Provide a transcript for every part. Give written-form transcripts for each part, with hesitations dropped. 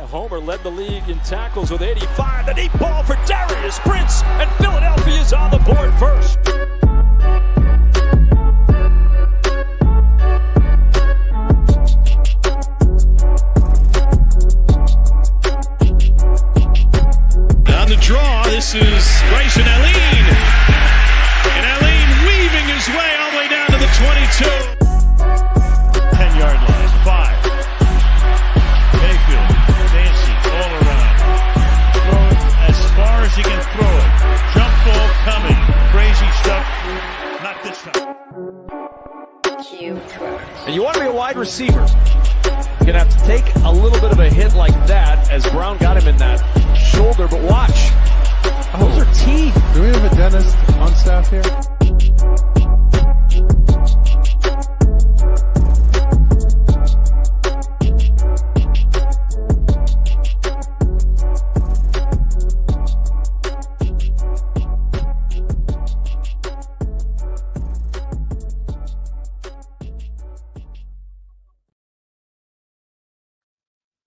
Homer led the league in tackles with 85. The deep ball for Darius Prince, and Philadelphia's on the board first. On the draw, this is Bryson Allen. And Allen weaving his way all the way down to the 22. 10-yard line, 5. Mayfield, Dancy, all around. Throw it as far as he can throw it. Jump ball coming. Crazy stuff. Not this time. And you want to be a wide receiver, you're going to have to take a little bit of a hit like that as Brown got him in that shoulder. But watch. Those are teeth. Do we have a dentist on staff here?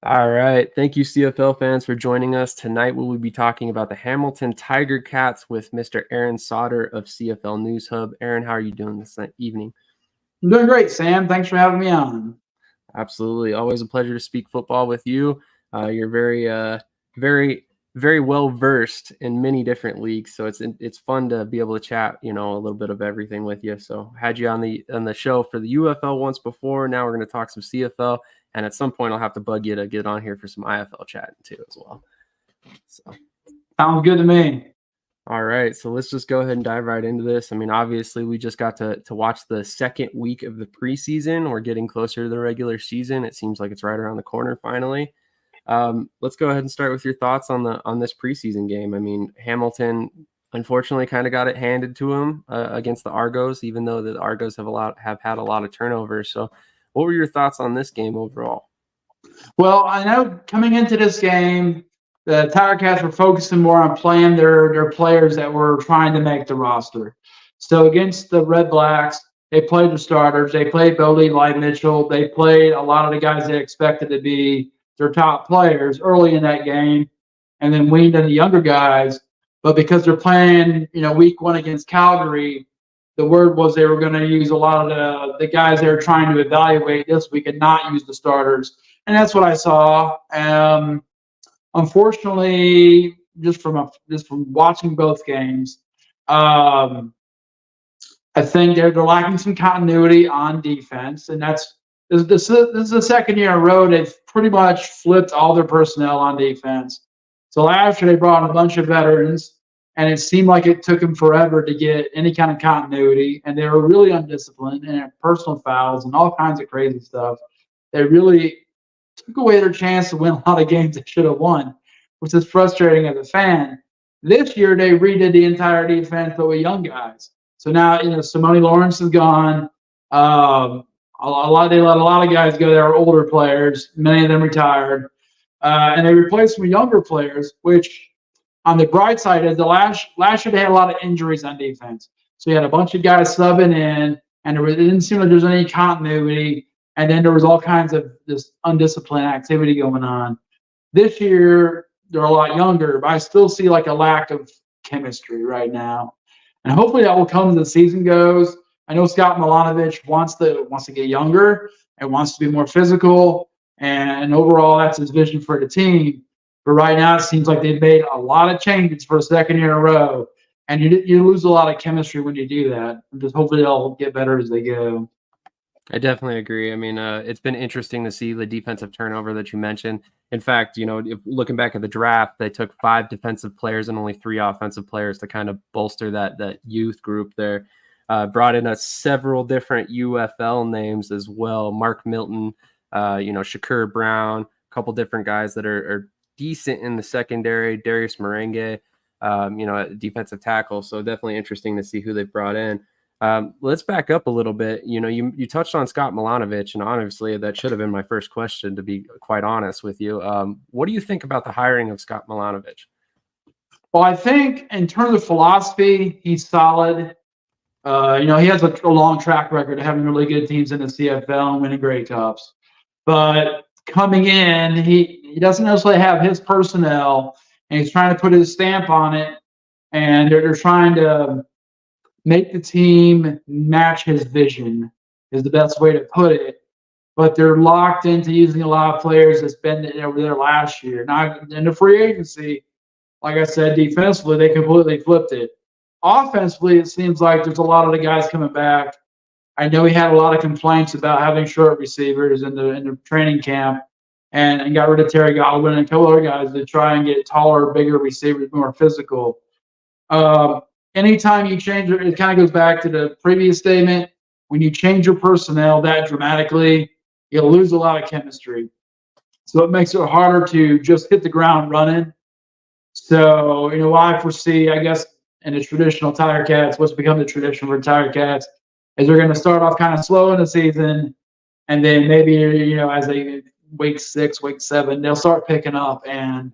All right. Thank you, CFL fans, for joining us. Tonight, we will be talking about the Hamilton Tiger Cats with Mr. Aaron Sauter of CFLNewshub. Aaron, how are you doing this evening? I'm doing great, Sam. Thanks for having me on. Absolutely. Always a pleasure to speak football with you. You're very well-versed in many different leagues, so it's fun to be able to chat, a little bit of everything with you. So had you on the show for the UFL once before. Now we're going to talk some CFL. And at some point, I'll have to bug you to get on here for some IFL chat too as well. So, sounds good to me. All right, so let's just go ahead and dive right into this. I mean, obviously, we just got to watch the second week of the preseason. We're getting closer to the regular season. It seems like it's right around the corner finally. Let's go ahead and start with your thoughts on this preseason game. I mean, Hamilton unfortunately kind of got it handed to him against the Argos, even though the Argos have had a lot of turnovers. So, what were your thoughts on this game overall? Well, I know coming into this game, the Tiger Cats were focusing more on playing their players that were trying to make the roster. So against the Red Blacks, they played the starters. They played Bodie, Light Mitchell. They played a lot of the guys they expected to be their top players early in that game, and then weaned in the younger guys. But because they're playing, week one against Calgary, the word was they were going to use a lot of the guys they were trying to evaluate this week and not use the starters. And that's what I saw. Unfortunately, just from watching both games, I think they're lacking some continuity on defense. And this is the second year in a row they've pretty much flipped all their personnel on defense. So last year they brought in a bunch of veterans, and it seemed like it took them forever to get any kind of continuity, and they were really undisciplined and had personal fouls and all kinds of crazy stuff. They really took away their chance to win a lot of games they should have won, which is frustrating as a fan. This year, they redid the entire defense, but with young guys. So now, Simone Lawrence is gone. They let a lot of guys go that were older players. Many of them retired. And they replaced them with younger players, which on the bright side is last year they had a lot of injuries on defense. So you had a bunch of guys subbing in, and it didn't seem like there was any continuity. And then there was all kinds of this undisciplined activity going on. This year, they're a lot younger, but I still see like a lack of chemistry right now. And hopefully that will come as the season goes. I know Scott Milanovic wants to get younger and wants to be more physical. And overall, that's his vision for the team. But right now, it seems like they've made a lot of changes for a second year in a row. And you lose a lot of chemistry when you do that. And just hopefully they'll get better as they go. I definitely agree. I mean, it's been interesting to see the defensive turnover that you mentioned. In fact, if looking back at the draft, they took 5 defensive players and only 3 offensive players to kind of bolster that youth group there. Brought in several different UFL names as well. Mark Milton, Shakur Brown, a couple different guys that are decent in the secondary. Darius Merengue, defensive tackle. So definitely interesting to see who they brought in. Let's back up a little bit. You touched on Scott Milanovic, and honestly, that should have been my first question, to be quite honest with you. What do you think about the hiring of Scott Milanovic? Well, I think in terms of philosophy, he's solid. He has a long track record of having really good teams in the CFL and winning Grey Cups. But coming in, he he doesn't necessarily have his personnel, and he's trying to put his stamp on it, and they're trying to make the team match his vision is the best way to put it. But they're locked into using a lot of players that's been over there last year. Now, in the free agency, like I said, defensively, they completely flipped it. Offensively, it seems like there's a lot of the guys coming back. I know he had a lot of complaints about having short receivers in the training camp, and got rid of Terry Godwin and a couple other guys to try and get taller, bigger receivers, more physical. Anytime you change it kind of goes back to the previous statement. When you change your personnel that dramatically, you'll lose a lot of chemistry. So it makes it harder to just hit the ground running. So, I foresee, I guess, in the traditional Tiger Cats, what's become the tradition for Tiger Cats, is they're going to start off kind of slow in the season, and then maybe, as they week 6, week 7, they'll start picking up and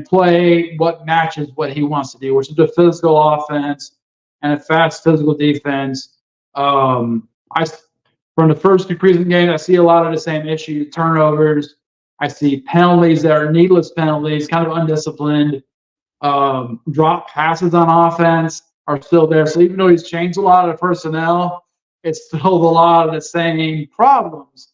play what matches what he wants to do, which is a physical offense and a fast physical defense. From the first 2 preseason games, I see a lot of the same issues, turnovers. I see penalties that are needless penalties, kind of undisciplined. Drop passes on offense are still there. So even though he's changed a lot of the personnel, it's still a lot of the same problems.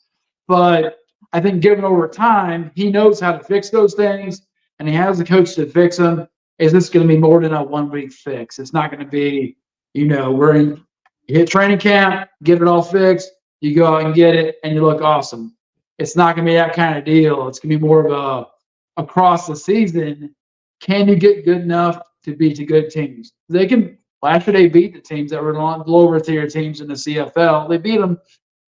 But I think given over time, he knows how to fix those things, and he has the coach to fix them. Is this going to be more than a 1-week fix? It's not going to be, you hit training camp, get it all fixed, you go out and get it, and you look awesome. It's not going to be that kind of deal. It's going to be more of across the season. Can you get good enough to beat the good teams? Last year they beat the teams that were lower tier teams in the CFL. They beat them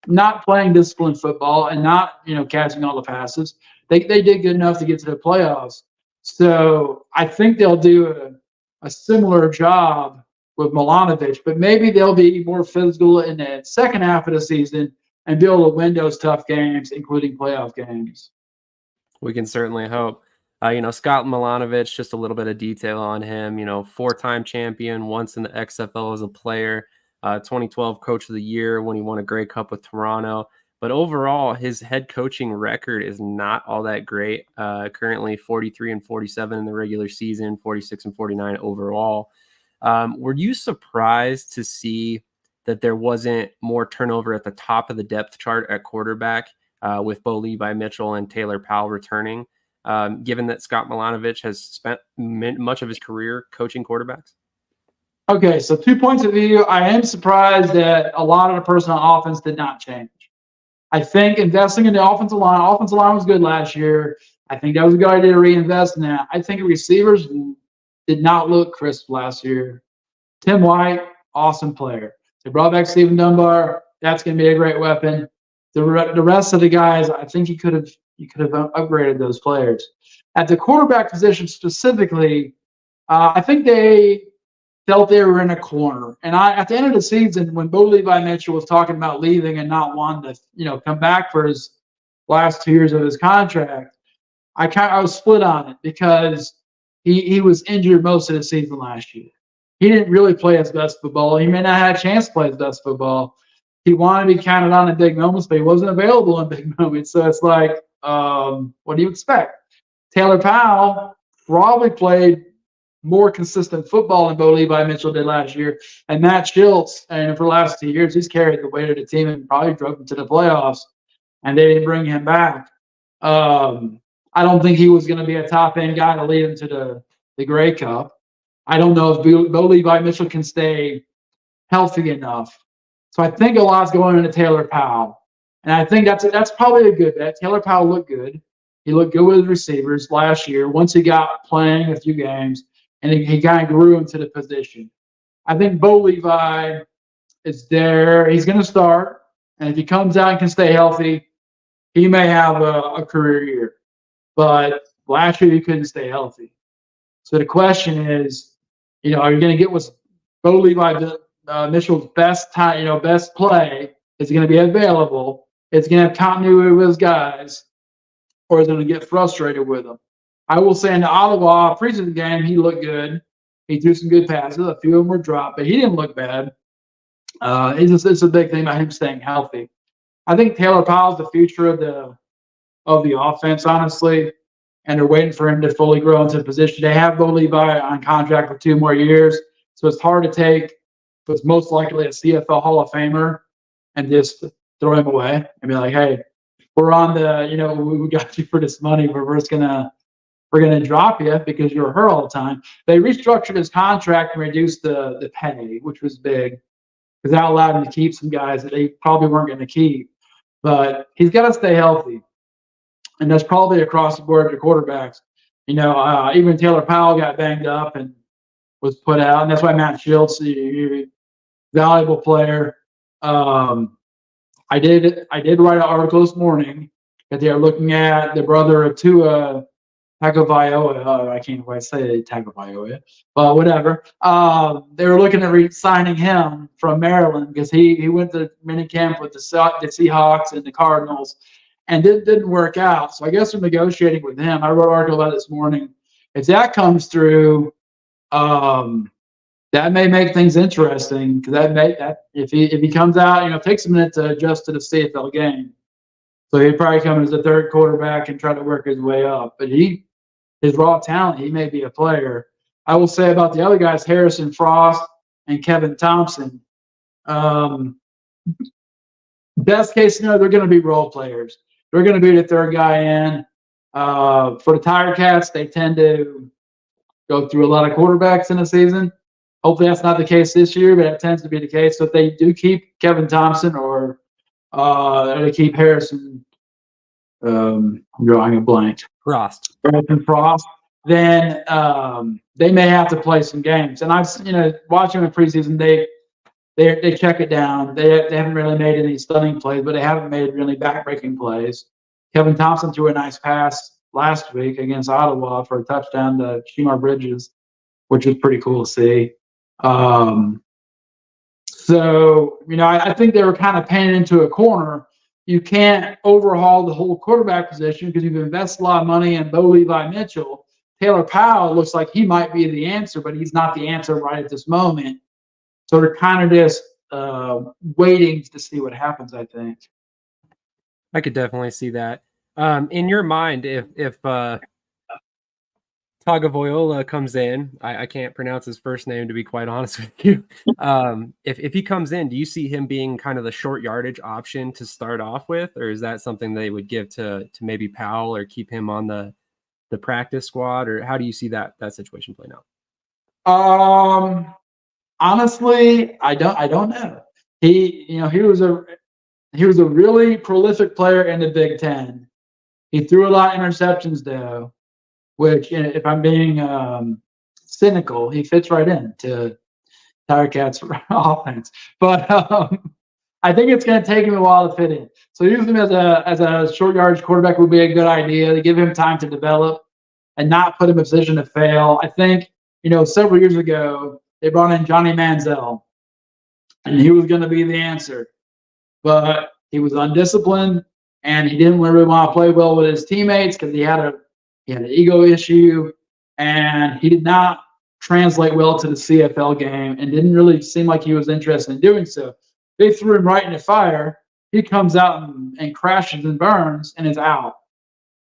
not playing disciplined football and not, catching all the passes. They did good enough to get to the playoffs. So I think they'll do a similar job with Milanovic, but maybe they'll be more physical in the second half of the season and be able to win those tough games, including playoff games. We can certainly hope. Scott Milanovic, just a little bit of detail on him, 4-time champion, once in the XFL as a player, 2012 Coach of the Year when he won a Grey Cup with Toronto. But overall, his head coaching record is not all that great. Currently 43-47 in the regular season, 46-49 overall. Were you surprised to see that there wasn't more turnover at the top of the depth chart at quarterback with Bo Levi Mitchell and Taylor Powell returning, given that Scott Milanovic has spent much of his career coaching quarterbacks? Okay, so 2 points of view. I am surprised that a lot of the personnel offense did not change. I think investing in the offensive line was good last year. I think that was a good idea to reinvest in that. I think receivers did not look crisp last year. Tim White, awesome player. They brought back Stephen Dunbar. That's going to be a great weapon. The rest of the guys, I think you could have upgraded those players. At the quarterback position specifically, I think they felt they were in a corner. And at the end of the season, when Bo Levi Mitchell was talking about leaving and not wanting to, come back for his last 2 years of his contract, I was split on it because he was injured most of the season last year. He didn't really play his best football. He may not have had a chance to play his best football. He wanted to be counted on in big moments, but he wasn't available in big moments. So it's like, what do you expect? Taylor Powell probably played more consistent football than Bo Levi Mitchell did last year. And Matt Schultz, and for the last 2 years, he's carried the weight of the team and probably drove them to the playoffs, and they didn't bring him back. I don't think he was going to be a top-end guy to lead him to the Grey Cup. I don't know if Bo Levi Mitchell can stay healthy enough. So I think a lot's going into Taylor Powell. And I think that's probably a good bet. Taylor Powell looked good. He looked good with his receivers last year once he got playing a few games, and he kind of grew into the position. I think Bo Levi is there. He's going to start. And if he comes out and can stay healthy, he may have a career year. But last year he couldn't stay healthy. So the question is, are you going to get what's Bo Levi Mitchell's best time, best play? Is he going to be available? Is he going to have continuity with his guys? Or is he going to get frustrated with them? I will say in the Ottawa preseason game, he looked good. He threw some good passes. A few of them were dropped, but he didn't look bad. It's a big thing about him staying healthy. I think Taylor Powell's the future of the offense, honestly. and they're waiting for him to fully grow into the position. They have Bo Levi on contract for 2 more years, so it's hard to take what's most likely a CFL Hall of Famer and just throw him away and be like, hey, we're on the, we got you for this money, but we're gonna drop you because you're hurt all the time. They restructured his contract and reduced the pay, which was big, because that allowed him to keep some guys that they probably weren't going to keep. But he's got to stay healthy, and that's probably across the board to quarterbacks. Even Taylor Powell got banged up and was put out, and that's why Matt Shields, valuable player. I did write an article this morning that they are looking at the brother of Tua Tagovailoa. I can't quite say Tagovailoa, but whatever. They were looking at re-signing him from Maryland because he went to minicamp with the Seahawks and the Cardinals, and it didn't work out. So I guess they're negotiating with him. I wrote an article about it this morning. If that comes through, that may make things interesting, because if he comes out, it takes a minute to adjust to the CFL game. So he'd probably come as a third quarterback and try to work his way up. But his raw talent, he may be a player. I will say about the other guys, Harrison Frost and Kevin Thompson, best case scenario, they're going to be role players. They're going to be the third guy in. For the Tiger Cats, they tend to go through a lot of quarterbacks in a season. Hopefully that's not the case this year, but it tends to be the case. So if they do keep Kevin Thompson or they keep Harrison, I'm drawing a blank. Frost, then they may have to play some games. And I've watching them in preseason, they check it down. They haven't really made any stunning plays, but they haven't made really backbreaking plays. Kevin Thompson threw a nice pass last week against Ottawa for a touchdown to Shemar Bridges, which was pretty cool to see. So I think they were kind of painted into a corner. You can't overhaul the whole quarterback position because you've invested a lot of money in Bo Levi Mitchell. Taylor Powell looks like he might be the answer, but he's not the answer right at this moment. So they're kind of just waiting to see what happens, I think. I could definitely see that. In your mind, if Tagovailoa comes in, I can't pronounce his first name, to be quite honest with you. If he comes in, do you see him being kind of the short yardage option to start off with, or is that something they would give to maybe Powell or keep him on the practice squad, or how do you see that situation playing out? Honestly, I don't know. He was a really prolific player in the Big Ten. He threw a lot of interceptions though, which, if I'm being cynical, he fits right into Tiger Cats offense. But I think it's going to take him a while to fit in. So using him as a short yardage quarterback would be a good idea, to give him time to develop and not put him in a position to fail. I think, several years ago, they brought in Johnny Manziel, and he was going to be the answer. But he was undisciplined, and he didn't really want to play well with his teammates because he had an ego issue, and he did not translate well to the CFL game and didn't really seem like he was interested in doing so. They threw him right in the fire. He comes out and crashes and burns and is out.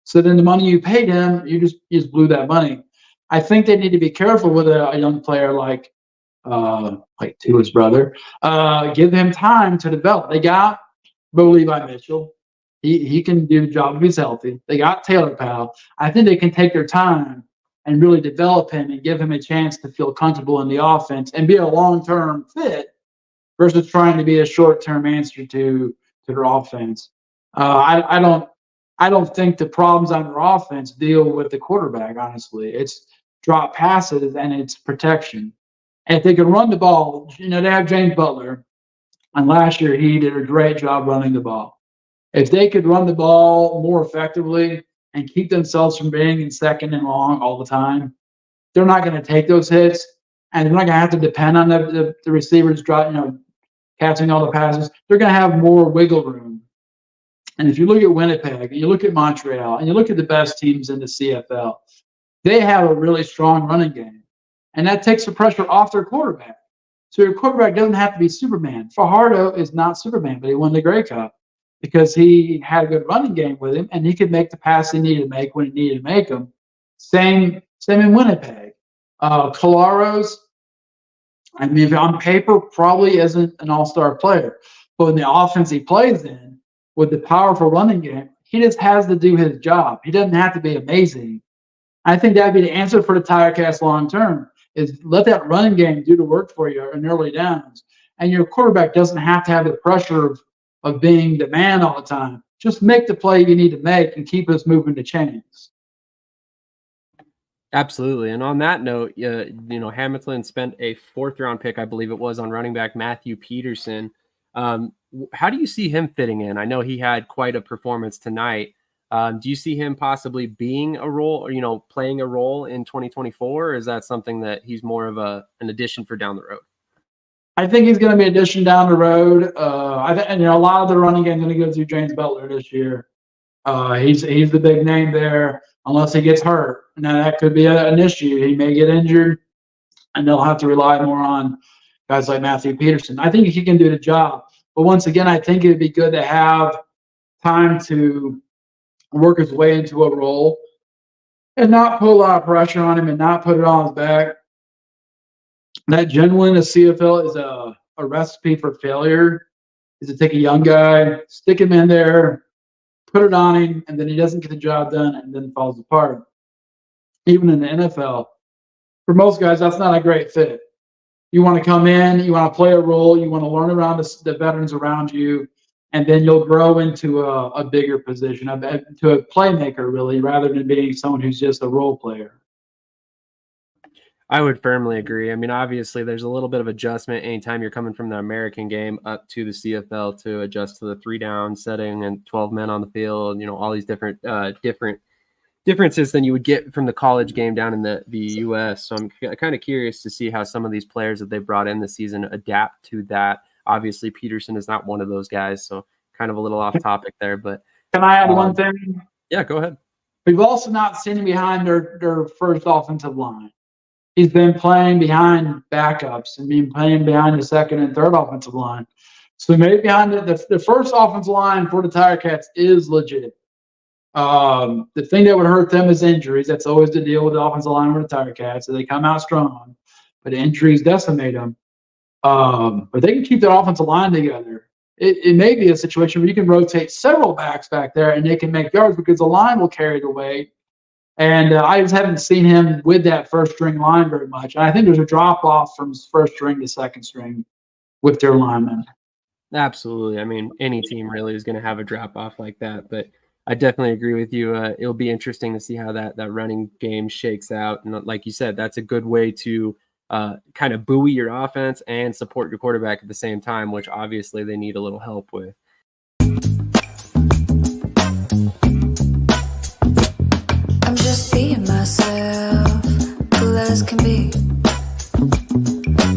So then the money you paid him, you just blew that money. I think they need to be careful with a young player like Tua's brother. Give him time to develop. They got Bo Levi Mitchell. He can do the job if he's healthy. They got Taylor Powell. I think they can take their time and really develop him and give him a chance to feel comfortable in the offense and be a long-term fit versus trying to be a short-term answer to their offense. I don't think the problems on their offense deal with the quarterback, honestly. It's drop passes and it's protection. And if they can run the ball, they have James Butler, and last year he did a great job running the ball. If they could run the ball more effectively and keep themselves from being in second and long all the time, they're not going to take those hits, and they're not going to have to depend on the receivers catching all the passes. They're going to have more wiggle room. And if you look at Winnipeg, and you look at Montreal, and you look at the best teams in the CFL, they have a really strong running game. And that takes the pressure off their quarterback. So your quarterback doesn't have to be Superman. Fajardo is not Superman, but he won the Grey Cup. because he had a good running game with him, and he could make the pass he needed to make when he needed to make them. Same in Winnipeg. Colaros, I mean, on paper, probably isn't an all-star player, but in the offense he plays in, with the powerful running game, he just has to do his job. He doesn't have to be amazing. I think that'd be the answer for the Tirecats long term, is let that running game do the work for you in early downs. And your quarterback doesn't have to have the pressure of being the man all the time. Just make the play you need to make and keep us moving the chains. Absolutely. And on that note, Hamilton spent a 4th-round pick, I believe it was, on running back Matthew Peterson. How do you see him fitting in? I know he had quite a performance tonight. Do you see him possibly being a role, or playing a role in 2024? Or is that something that he's more of an addition for down the road? I think he's going to be an addition down the road. A lot of the running game is going to go through James Butler this year. He's the big name there, unless he gets hurt. Now that could be an issue. He may get injured, and they'll have to rely more on guys like Matthew Peterson. I think he can do the job. But once again, I think it'd be good to have time to work his way into a role and not put a lot of pressure on him and not put it on his back. That generally in the CFL is a recipe for failure, is to take a young guy, stick him in there, put it on him, and then he doesn't get the job done and then falls apart. Even in the NFL, for most guys, that's not a great fit. You want to come in, you want to play a role, you want to learn around the veterans around you, and then you'll grow into a bigger position, to a playmaker, really, rather than being someone who's just a role player. I would firmly agree. I mean, obviously, there's a little bit of adjustment anytime you're coming from the American game up to the CFL to adjust to the 3-down setting and 12 men on the field, all these different differences than you would get from the college game down in the U.S. So I'm kind of curious to see how some of these players that they brought in this season adapt to that. Obviously, Peterson is not one of those guys, so kind of a little off topic there. But can I add one thing? Yeah, go ahead. We've also not seen him behind their first offensive line. He's been playing behind backups and been playing behind the second and third offensive line. So maybe behind the first offensive line for the Tirecats is legit. The thing that would hurt them is injuries. That's always the deal with the offensive line with the Tirecats. So they come out strong, but injuries decimate them. But they can keep that offensive line together. It may be a situation where you can rotate several backs back there and they can make yards because the line will carry the weight. And I just haven't seen him with that first string line very much. And I think there's a drop off from first string to second string with their linemen. Absolutely. I mean, any team really is going to have a drop off like that. But I definitely agree with you. It'll be interesting to see how that running game shakes out. And like you said, that's a good way to kind of buoy your offense and support your quarterback at the same time, which obviously they need a little help with. I'm just being myself, cool as can be.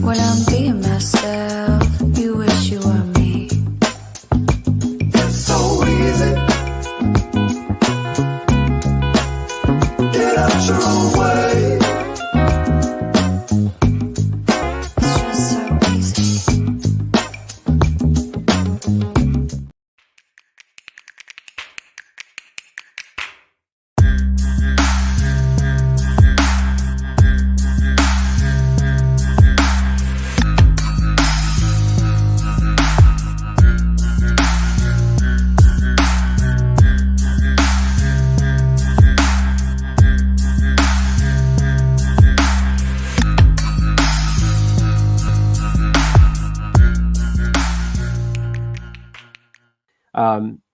When I'm being myself, you wish you were me. It's so easy. Get out your own way. It's just so easy.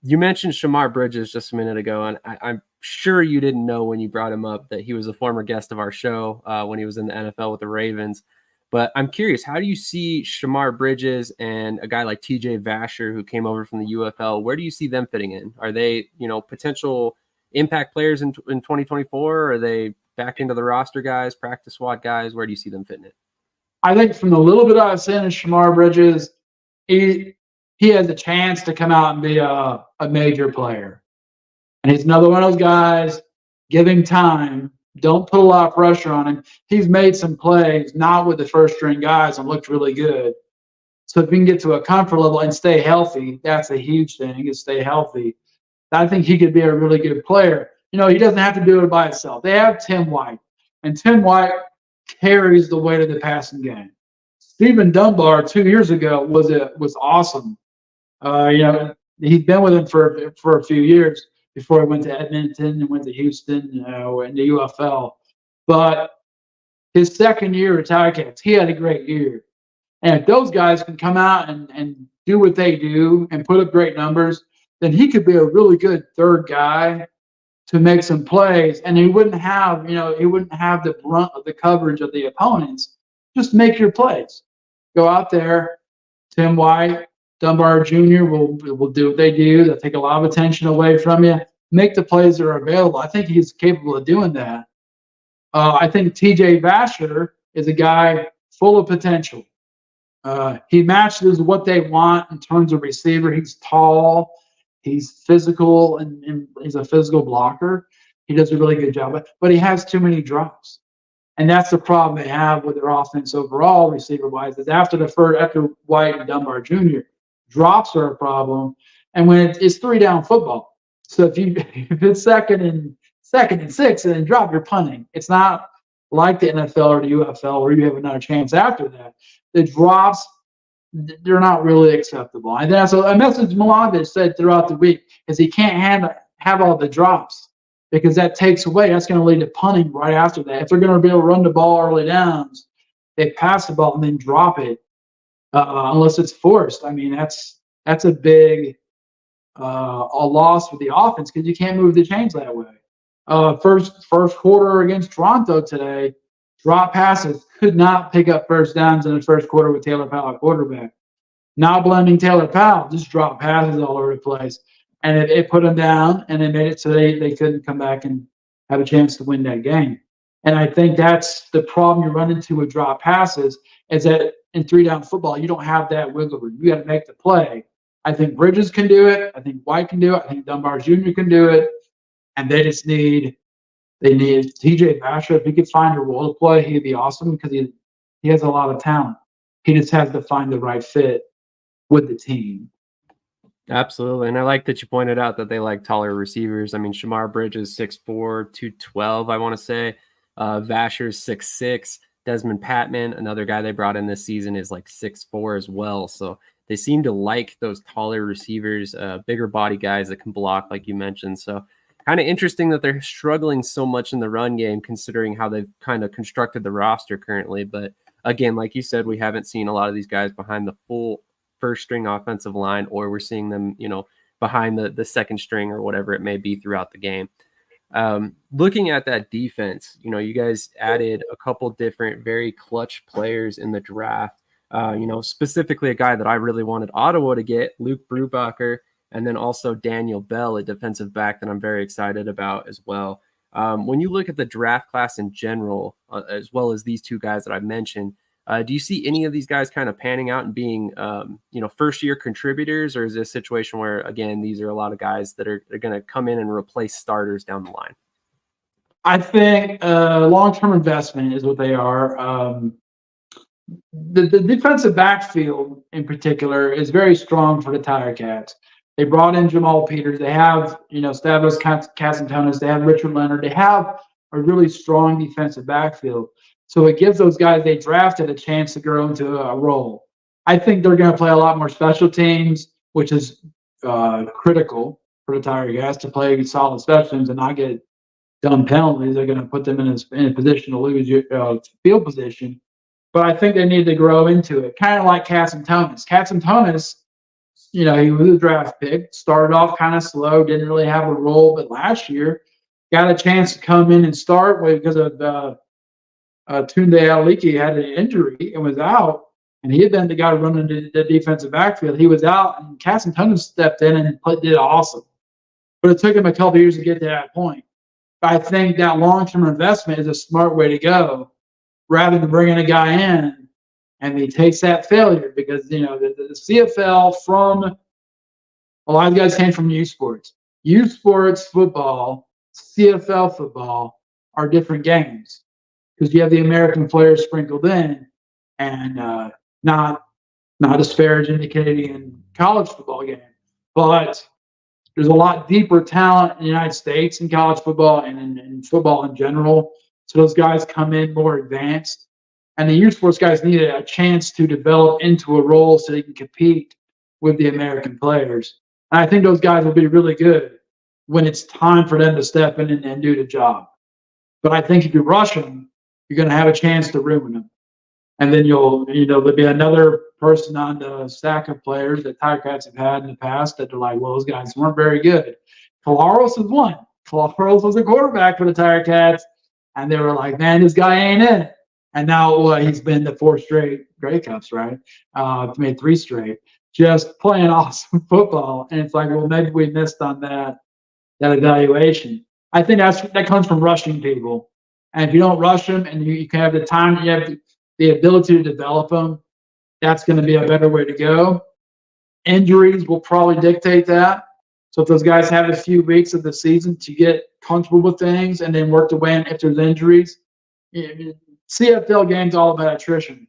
You mentioned Shamar Bridges just a minute ago, and I'm sure you didn't know when you brought him up that he was a former guest of our show when he was in the NFL with the Ravens. But I'm curious, how do you see Shamar Bridges and a guy like TJ Vasher, who came over from the UFL, where do you see them fitting in? Are they, potential impact players in 2024? Or are they back into the roster guys, practice squad guys? Where do you see them fitting in? I think from the little bit I've seen of Shamar Bridges, he has a chance to come out and be a major player. And he's another one of those guys, give him time. Don't put a lot of pressure on him. He's made some plays, not with the first string guys, and looked really good. So if you can get to a comfort level and stay healthy, that's a huge thing, is stay healthy. I think he could be a really good player. He doesn't have to do it by himself. They have Tim White, and Tim White carries the weight of the passing game. Stephen Dunbar 2 years ago was awesome. He'd been with him for a few years before he went to Edmonton and went to Houston and the UFL. But his second year at Ticats, he had a great year. And if those guys can come out and do what they do and put up great numbers, then he could be a really good third guy to make some plays. And he wouldn't have the brunt of the coverage of the opponents. Just make your plays. Go out there. Tim White, Dunbar Jr. will do what they do. They'll take a lot of attention away from you. Make the plays that are available. I think he's capable of doing that. I think TJ Vasher is a guy full of potential. He matches what they want in terms of receiver. He's tall, he's physical, and he's a physical blocker. He does a really good job, but he has too many drops. And that's the problem they have with their offense overall, receiver-wise, is after White and Dunbar Jr., drops are a problem. And when it's three-down football. So if it's second and 6 and then drop, you're punting. It's not like the NFL or the UFL where you have another chance after that. The drops, they're not really acceptable. And that's a message Milovich said throughout the week, is he can't have all the drops because that takes away. That's going to lead to punting right after that. If they're going to be able to run the ball early downs, they pass the ball and then drop it unless it's forced. I mean, that's a big a loss for the offense because you can't move the chains that way. First quarter against Toronto today, drop passes, could not pick up first downs in the first quarter with Taylor Powell at quarterback. Not blaming Taylor Powell, just drop passes all over the place. And it put them down, and it made it so they couldn't come back and have a chance to win that game. And I think that's the problem you run into with drop passes, is that in three-down football, you don't have that wiggle room. You got to make the play. I think Bridges can do it. I think White can do it. I think Dunbar Jr. can do it. And they need TJ Vasher. If he could find a role to play, he'd be awesome because he has a lot of talent. He just has to find the right fit with the team. Absolutely. And I like that you pointed out that they like taller receivers. I mean, Shamar Bridges, 6'4", 212, I want to say. Vasher's 6'6". Desmond Patman, another guy they brought in this season, is like 6'4" as well. So they seem to like those taller receivers, bigger body guys that can block, like you mentioned. So kind of interesting that they're struggling so much in the run game, considering how they've kind of constructed the roster currently. But again, like you said, we haven't seen a lot of these guys behind the full first string offensive line, or we're seeing them, behind the second string or whatever it may be throughout the game. Looking at that defense, you guys added a couple different very clutch players in the draft. Specifically a guy that I really wanted Ottawa to get, Luke Brubacher, and then also Daniel Bell, a defensive back that I'm very excited about as well. When you look at the draft class in general, as well as these two guys that I mentioned, do you see any of these guys kind of panning out and being, first-year contributors, or is it a situation where, again, these are a lot of guys that are going to come in and replace starters down the line? I think long-term investment is what they are. The defensive backfield in particular is very strong for the Tiger Cats. They brought in Jamal Peters. They have, Stavros Kasantonis. They have Richard Leonard. They have a really strong defensive backfield. So it gives those guys they drafted a chance to grow into a role. I think they're going to play a lot more special teams, which is critical for the Tiger Cats to play solid special teams and not get dumb penalties. They're going to put them in a position to lose field position. But I think they need to grow into it, kind of like Kasantonis. Kasantonis, he was a draft pick, started off kind of slow, didn't really have a role, but last year got a chance to come in and start because of Tunde Aliki had an injury and was out, and he had been the guy running the defensive backfield. He was out, and Kasantonis stepped in and did awesome. But it took him a couple years to get to that point. But I think that long-term investment is a smart way to go, rather than bringing a guy in and he takes that failure, because the CFL, from a lot of guys came from U Sports. U Sports football, CFL football are different games because you have the American players sprinkled in and not Not disparaging the Canadian college football game, but there's a lot deeper talent in the United States in college football and in football in general. So those guys come in more advanced. And the youth sports guys need a chance to develop into a role so they can compete with the American players. And I think those guys will be really good when it's time for them to step in and do the job. But I think if you rush them, you're going to have a chance to ruin them. And then there'll be another person on the stack of players that Tiger Cats have had in the past that they're like, well, those guys weren't very good. Kalaros is one. Kalaros was a quarterback for the Tiger Cats, and they were like, man, this guy ain't in it. And now he's been to 4 straight Grey Cups, right? Made 3 straight, just playing awesome football. And it's like, well, maybe we missed on that evaluation. I think that comes from rushing people. And if you don't rush them and you can have the time, you have the ability to develop them, that's going to be a better way to go. Injuries will probably dictate that. So if those guys have a few weeks of the season to get comfortable with things and then work to win if there's injuries, CFL game's all about attrition.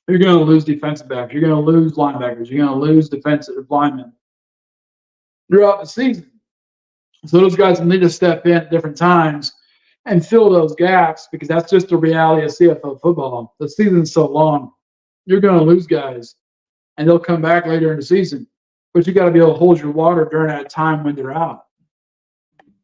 You're going to lose defensive backs. You're going to lose linebackers. You're going to lose defensive linemen throughout the season. So those guys will need to step in at different times and fill those gaps because that's just the reality of CFL football. The season's so long. You're going to lose guys, and they'll come back later in the season. But you got to be able to hold your water during that time when they're out.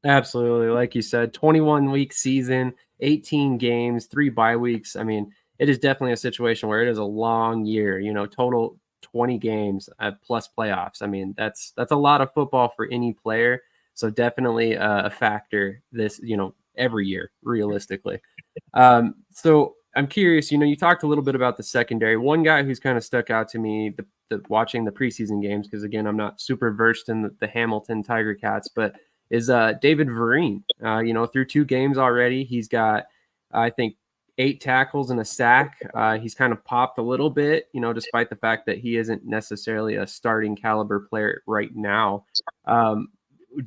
Absolutely. Like you said, 21-week season, 18 games, 3 bye weeks. I mean, it is definitely a situation where it is a long year, total 20 games plus playoffs. I mean, that's a lot of football for any player. So definitely a factor this, every year, realistically. So I'm curious, you talked a little bit about the secondary. One guy who's kind of stuck out to me, watching the preseason games, because again, I'm not super versed in the Hamilton Tiger Cats, but is David Vereen. Through 2 games already, he's got, I think, 8 tackles and a sack. He's kind of popped a little bit, despite the fact that he isn't necessarily a starting caliber player right now.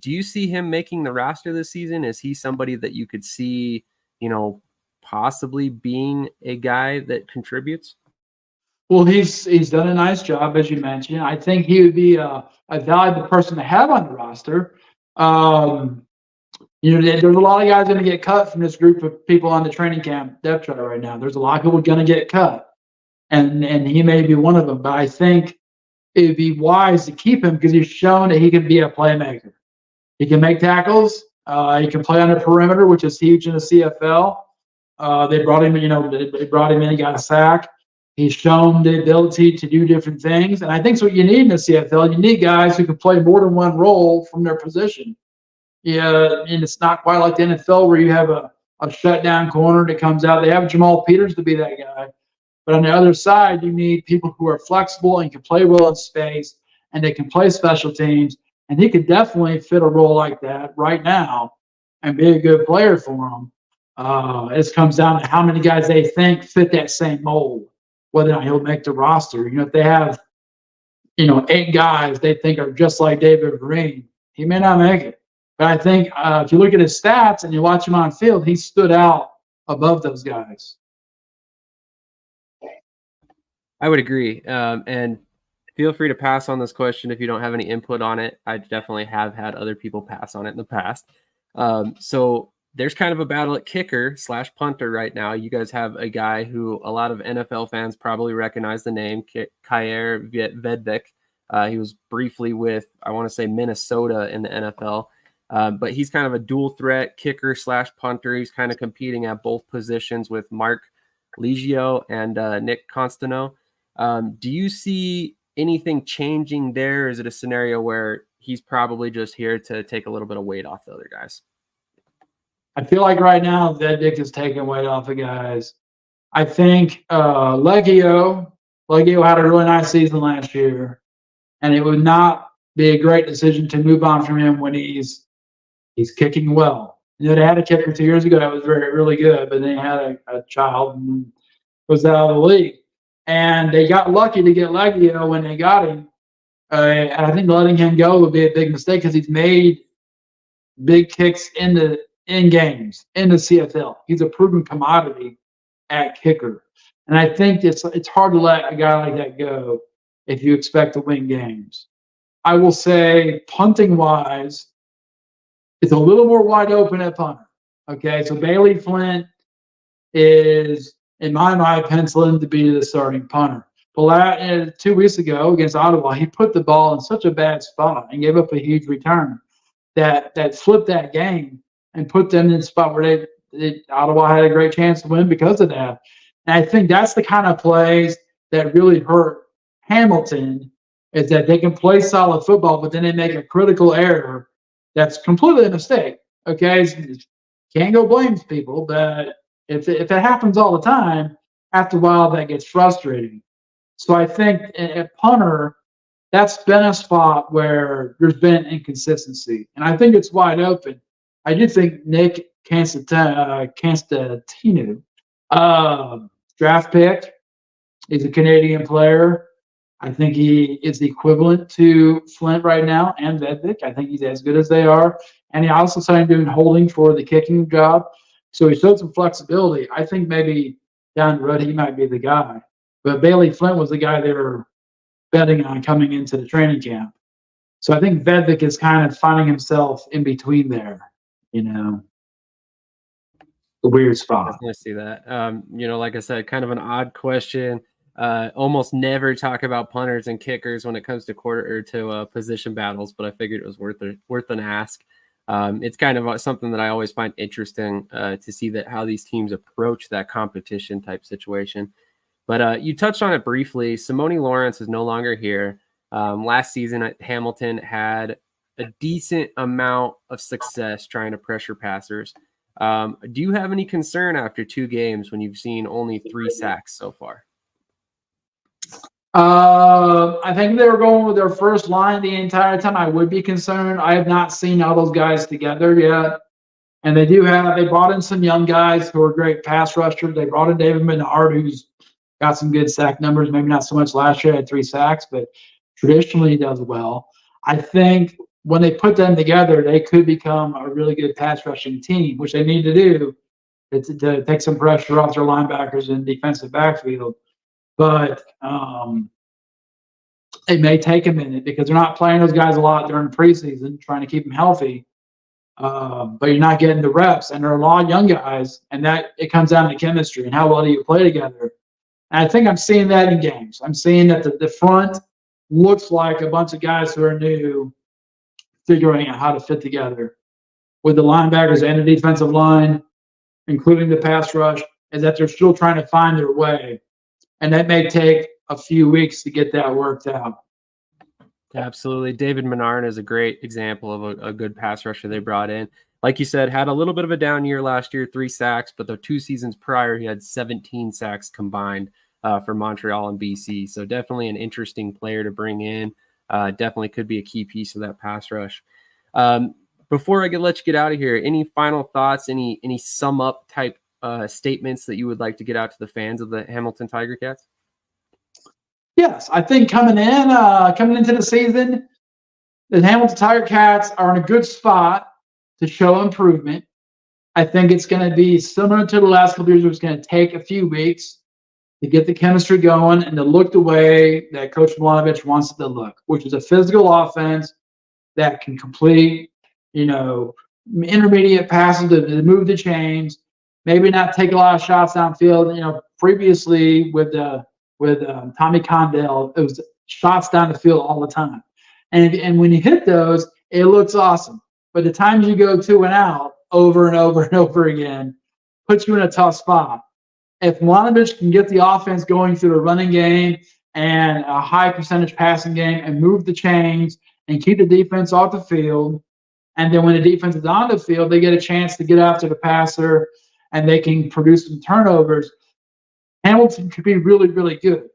Do you see him making the roster this season? Is he somebody that you could see, possibly being a guy that contributes? Well, he's done a nice job, as you mentioned. I think he would be a valuable person to have on the roster. There's a lot of guys going to get cut from this group of people on the training camp depth chart right now. There's a lot of people going to get cut, and he may be one of them. But I think it'd be wise to keep him because he's shown that he can be a playmaker. He can make tackles. He can play on the perimeter, which is huge in the CFL. They brought him, they brought him in. He got a sack. He's shown the ability to do different things, and I think that's what you need in the CFL. You need guys who can play more than one role from their position. Yeah, and it's not quite like the NFL where you have a shutdown corner that comes out. They have Jamal Peters to be that guy, but on the other side, you need people who are flexible and can play well in space, and they can play special teams. And he could definitely fit a role like that right now and be a good player for them. It comes down to how many guys they think fit that same mold, whether or not he'll make the roster. If they have, 8 guys they think are just like David Vereen, he may not make it. But I think if you look at his stats and you watch him on field, he stood out above those guys. I would agree. And feel free to pass on this question if you don't have any input on it. I definitely have had other people pass on it in the past. So there's kind of a battle at kicker / punter right now. You guys have a guy who a lot of NFL fans probably recognize the name, Kyer Vedvik. He was briefly with, I want to say, Minnesota in the NFL. But he's kind of a dual threat kicker / punter. He's kind of competing at both positions with Mark Liggio and Nick Constantino. Do you see anything changing there? Is it a scenario where he's probably just here to take a little bit of weight off the other guys? I feel like right now Vedvik is taking weight off the guys. I think Liggio had a really nice season last year, and it would not be a great decision to move on from him when he's kicking well. They had a kicker 2 years ago that was really good, but then he had a child and was out of the league. And they got lucky to get Liggio when they got him. And I think letting him go would be a big mistake because he's made big kicks in games in the CFL. He's a proven commodity at kicker. And I think it's hard to let a guy like that go if you expect to win games. I will say, punting-wise, it's a little more wide open at punter. Okay, so Bailey Flint is, in my mind, penciling to be the starting punter. But 2 weeks ago against Ottawa, he put the ball in such a bad spot and gave up a huge return that flipped that game and put them in a spot where Ottawa had a great chance to win because of that. And I think that's the kind of plays that really hurt Hamilton, is that they can play solid football, but then they make a critical error that's completely a mistake. Okay, can't go blame people, but if it happens all the time, after a while that gets frustrating. So I think at punter, that's been a spot where there's been inconsistency, and I think it's wide open. I do think Nick Constantino, draft pick, is a Canadian player. I think he is the equivalent to Flint right now and Vedvik. I think he's as good as they are. And he also signed doing holding for the kicking job. So he showed some flexibility. I think maybe down the road he might be the guy. But Bailey Flint was the guy they were betting on coming into the training camp. So I think Vedvik is kind of finding himself in between there, a weird spot. I see that. Like I said, kind of an odd question. Almost never talk about punters and kickers when it comes to position battles, but I figured it was worth an ask. It's kind of something that I always find interesting to see that how these teams approach that competition type situation. But you touched on it briefly. Simone Lawrence is no longer here. Last season at Hamilton had a decent amount of success trying to pressure passers. Do you have any concern after 2 games when you've seen only 3 sacks so far? I think they were going with their first line the entire time. I would be concerned. I have not seen all those guys together yet. And they brought in some young guys who are great pass rushers. They brought in David Menard, who's got some good sack numbers. Maybe not so much last year, had 3 sacks, but traditionally he does well. I think when they put them together, they could become a really good pass rushing team, which they need to do to take some pressure off their linebackers and defensive backfield. But it may take a minute because they're not playing those guys a lot during the preseason, trying to keep them healthy. But you're not getting the reps, and there are a lot of young guys, and that it comes down to chemistry and how well do you play together. And I think I'm seeing that in games. I'm seeing that the front looks like a bunch of guys who are new, figuring out how to fit together with the linebackers and the defensive line, including the pass rush, is that they're still trying to find their way. And that may take a few weeks to get that worked out. Absolutely. David Menard is a great example of a good pass rusher they brought in. Like you said, had a little bit of a down year last year, 3 sacks, but the 2 seasons prior, he had 17 sacks combined for Montreal and BC. So definitely an interesting player to bring in. Definitely could be a key piece of that pass rush. Before I let you get out of here, any final thoughts, any sum up type statements that you would like to get out to the fans of the Hamilton Tiger Cats? Yes, I think coming into the season, the Hamilton Tiger Cats are in a good spot to show improvement. I think it's going to be similar to the last couple of years. It's going to take a few weeks to get the chemistry going and to look the way that Coach Milanovic wants it to look, which is a physical offense that can complete, intermediate passes to move the chains, maybe not take a lot of shots downfield. Previously with Tommy Condell, it was shots down the field all the time. And when you hit those, it looks awesome. But the times you go 2 and out over and over and over again puts you in a tough spot. If Milanovic can get the offense going through the running game and a high percentage passing game and move the chains and keep the defense off the field, and then when the defense is on the field, they get a chance to get after the passer and they can produce some turnovers, Hamilton could be really, really good.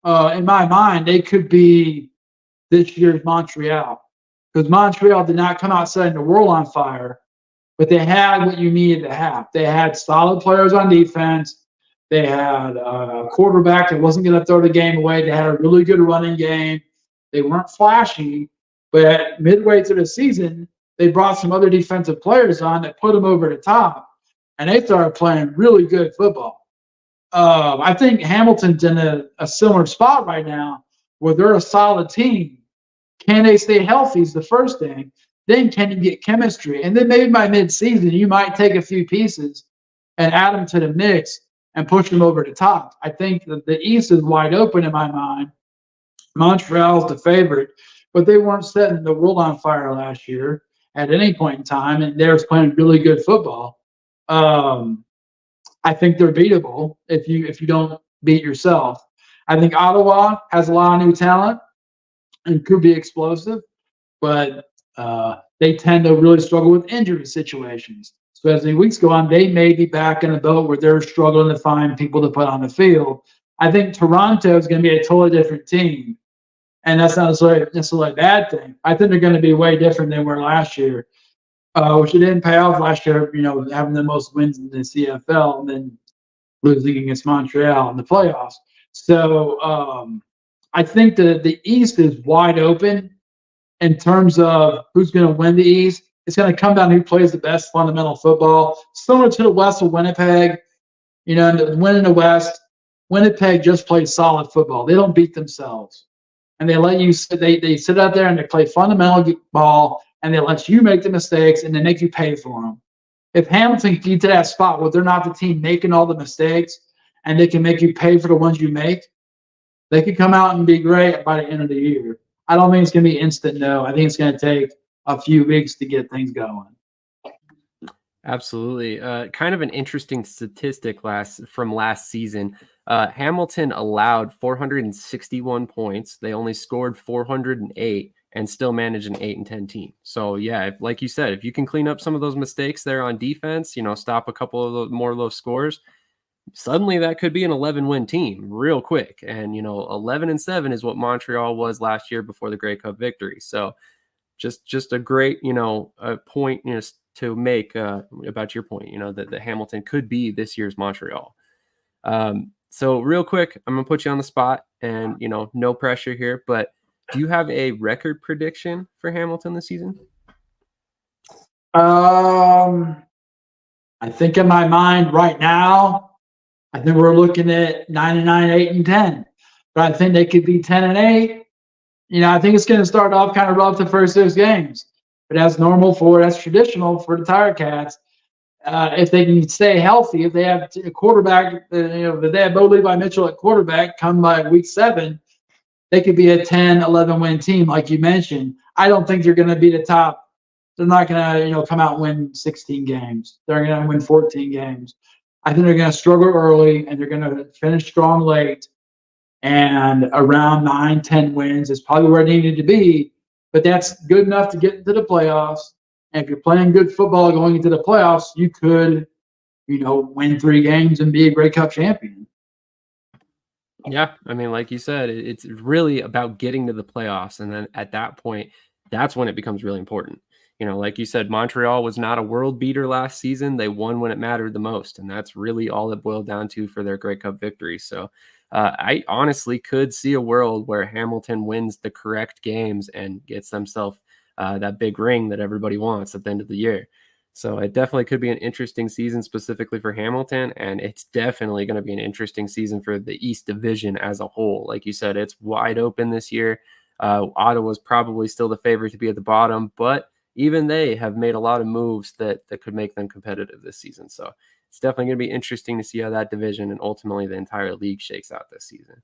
In my mind, they could be this year's Montreal. Because Montreal did not come out setting the world on fire, but they had what you needed to have. They had solid players on defense. They had a quarterback that wasn't going to throw the game away. They had a really good running game. They weren't flashy, but midway through the season, they brought some other defensive players on that put them over the top, and they started playing really good football. I think Hamilton's in a similar spot right now Well, they're a solid team. Can they stay healthy is the first thing. Then can you get chemistry? And then maybe by midseason, you might take a few pieces and add them to the mix and push them over the top. I think that the East is wide open in my mind. Montreal's the favorite, but they weren't setting the world on fire last year at any point in time, and they were playing really good football. I think they're beatable if you don't beat yourself. I think Ottawa has a lot of new talent and could be explosive, but they tend to really struggle with injury situations. So as the weeks go on, they may be back in a boat where they're struggling to find people to put on the field. I think Toronto is going to be a totally different team, and that's not necessarily a bad thing. I think they're going to be way different than were last year, which it didn't pay off last year, having the most wins in the CFL and then losing against Montreal in the playoffs. So I think the East is wide open in terms of who's going to win the East. It's going to come down to who plays the best fundamental football. Similar to the West with Winnipeg, and winning the West, Winnipeg just plays solid football. They don't beat themselves. And they let you sit, they sit out there and they play fundamental ball, and they let you make the mistakes and they make you pay for them. If Hamilton can get to that spot where they're not the team making all the mistakes and they can make you pay for the ones you make, they could come out and be great by the end of the year. I don't think it's going to be instant, no. I think it's going to take a few weeks to get things going. Absolutely. Kind of an interesting statistic from last season. Hamilton allowed 461 points. They only scored 408 and still managed an 8-10 team. So yeah, like you said, if you can clean up some of those mistakes there on defense, stop a couple of those more low scores, suddenly that could be an 11-win team real quick. And 11-7 is what Montreal was last year before the Grey Cup victory. So just a great a point to make about your point, that Hamilton could be this year's Montreal. So real quick, I'm gonna put you on the spot, and no pressure here, but do you have a record prediction for Hamilton this season? I think in my mind right now, I think we're looking at 9-9, 8-10, but I think they could be 10-8. I think it's going to start off kind of rough the first 6 games, but that's traditional for the Tiger Cats. If they can stay healthy, if they have a quarterback, if they have Bo Levi Mitchell at quarterback come by week 7, they could be a 10, 11-win team, like you mentioned. I don't think they're going to be the top. They're not going to, come out and win 16 games. They're going to win 14 games. I think they're going to struggle early, and they're going to finish strong late. And around 9-10 wins is probably where they needed to be. But that's good enough to get into the playoffs. And if you're playing good football going into the playoffs, you could, win 3 games and be a Grey Cup champion. Yeah, I mean, like you said, it's really about getting to the playoffs. And then at that point, that's when it becomes really important. Like you said, Montreal was not a world beater last season. They won when it mattered the most. And that's really all it boiled down to for their Grey Cup victory. So I honestly could see a world where Hamilton wins the correct games and gets themselves that big ring that everybody wants at the end of the year. So it definitely could be an interesting season specifically for Hamilton, and it's definitely going to be an interesting season for the East Division as a whole. Like you said, it's wide open this year. Ottawa's probably still the favorite to be at the bottom, but even they have made a lot of moves that could make them competitive this season. So it's definitely going to be interesting to see how that division and ultimately the entire league shakes out this season.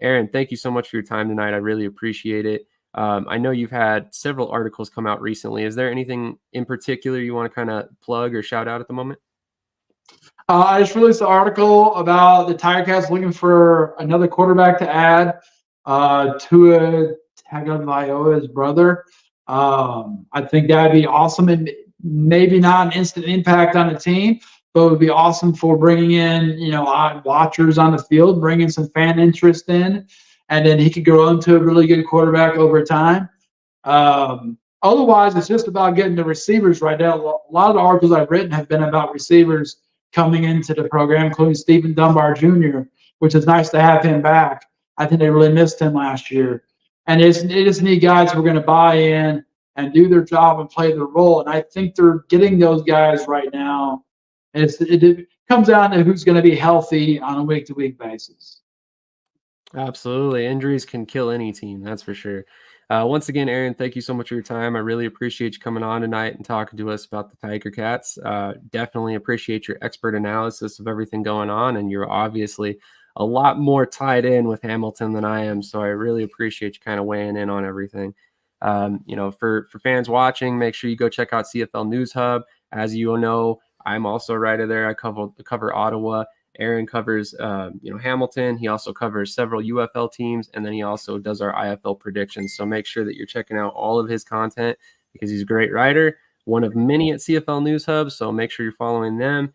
Aaron, thank you so much for your time tonight. I really appreciate it. I know you've had several articles come out recently. Is there anything in particular you want to kind of plug or shout out at the moment? I just released an article about the Tiger Cats looking for another quarterback to add to Tagovailoa's brother. I think that'd be awesome, and maybe not an instant impact on the team, but it would be awesome for bringing in, watchers on the field, bringing some fan interest in, and then he could grow into a really good quarterback over time. Otherwise, it's just about getting the receivers right now. A lot of the articles I've written have been about receivers coming into the program, including Stephen Dunbar Jr., which is nice to have him back. I think they really missed him last year. And they just need guys who are going to buy in and do their job and play their role. And I think they're getting those guys right now. And it comes down to who's going to be healthy on a week-to-week basis. Absolutely. Injuries can kill any team, that's for sure. Once again, Aaron, thank you so much for your time. I really appreciate you coming on tonight and talking to us about the Tiger Cats. Definitely appreciate your expert analysis of everything going on, and you're obviously a lot more tied in with Hamilton than I am, so I really appreciate you kind of weighing in on everything. For fans watching, make sure you go check out CFLNewshub. As you know, I'm also a writer there. I cover Ottawa. Aaron covers, Hamilton. He also covers several UFL teams, and then he also does our IFL predictions. So make sure that you're checking out all of his content because he's a great writer, one of many at CFLNewshub. So make sure you're following them.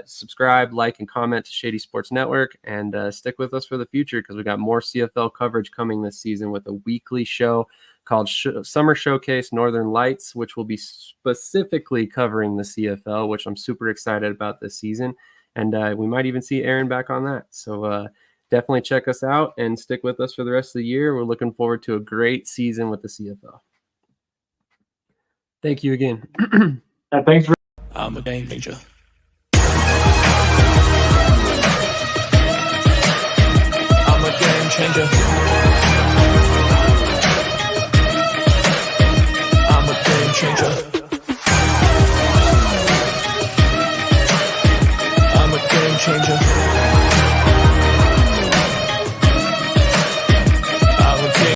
Subscribe, like, and comment to Shady Sports Network, and stick with us for the future because we got more CFL coverage coming this season with a weekly show called Summer Showcase Northern Lights, which will be specifically covering the CFL, which I'm super excited about this season. And we might even see Aaron back on that. So definitely check us out and stick with us for the rest of the year. We're looking forward to a great season with the CFL. Thank you again. Thanks for. I'm a game changer. I'm a game changer. I'm a game changer. I'm a game changer.